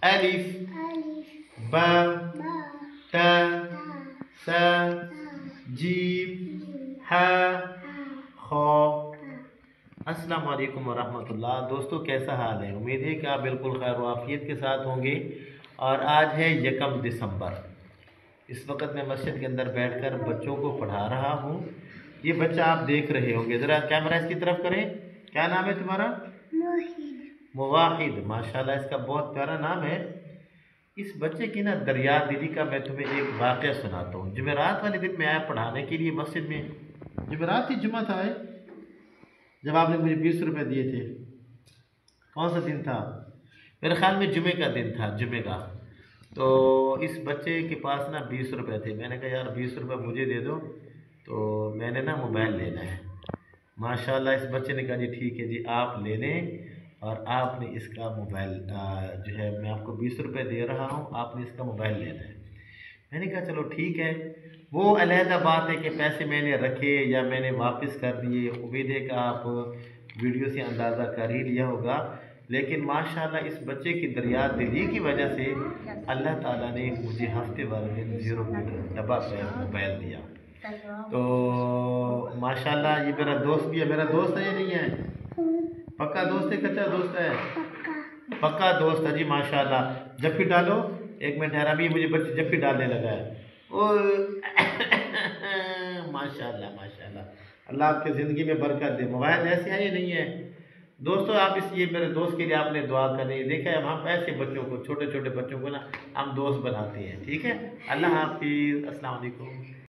अलिफ बा ता सा जीम हा खौ। अस्सलाम वालेकुम वरहमतुल्लाह। दोस्तों कैसा हाल है? उम्मीद है कि आप बिल्कुल खैर वाफियत के साथ होंगे। और आज है 1 दिसंबर। इस वक्त मैं मस्जिद के अंदर बैठकर बच्चों को पढ़ा रहा हूँ। ये बच्चा आप देख रहे होंगे, ज़रा कैमरा इसकी तरफ करें। क्या नाम है तुम्हारा? मुवाहिद। माशाल्लाह, इसका बहुत प्यारा नाम है। इस बच्चे की ना दरिया दिली का मैं तुम्हें एक वाक़या सुनाता हूँ। जुमेरात वाले दिन मैं आया पढ़ाने के लिए मस्जिद में। जुमेरात ही जुमा था जब आपने मुझे 20 रुपये दिए थे। कौन सा दिन था? मेरे ख्याल में जुमे का दिन था, जुमे का। तो इस बच्चे के पास ना 20 रुपये थे। मैंने कहा यार 20 रुपये मुझे दे दो, तो मैंने ना मोबाइल लेना है। माशाल्लाह इस बच्चे ने कहा जी ठीक है जी, आप ले लें और आपने इसका मोबाइल जो है, मैं आपको 20 रुपये दे रहा हूँ, आपने इसका मोबाइल लेना है। मैंने कहा चलो ठीक है। वो अलहदा बात है कि पैसे मैंने रखे या मैंने वापस कर दिए। उम्मीद है कि आप वीडियो से अंदाज़ा कर ही लिया होगा। लेकिन माशाल्लाह इस बच्चे की दरिया दिली की वजह से अल्लाह ताला ने मुझे हफ्ते वाले दिन 0 मीटर डब्बा पे मोबाइल दिया। तो माशाल्लाह ये मेरा दोस्त भी है। मेरा दोस्त है या नहीं है? पक्का दोस्त है, कच्चा दोस्त है? पक्का दोस्त है जी। माशाल्लाह। जफ्फी डालो। 1 मिनट ठहरा, भी मुझे बच्चे जफ्फी डालने लगा है। ओ माशाल्लाह माशाल्लाह। अल्लाह आपके ज़िंदगी में बरकत दे। मोबाइल ऐसे है या नहीं है? दोस्तों आप इस ये मेरे दोस्त के लिए आपने दुआ करनी है। देखा है, हम ऐसे बच्चों को, छोटे छोटे बच्चों को ना हम दोस्त बनाते हैं। ठीक है, अल्लाह हाफिज़, अस्सलाम वालेकुम।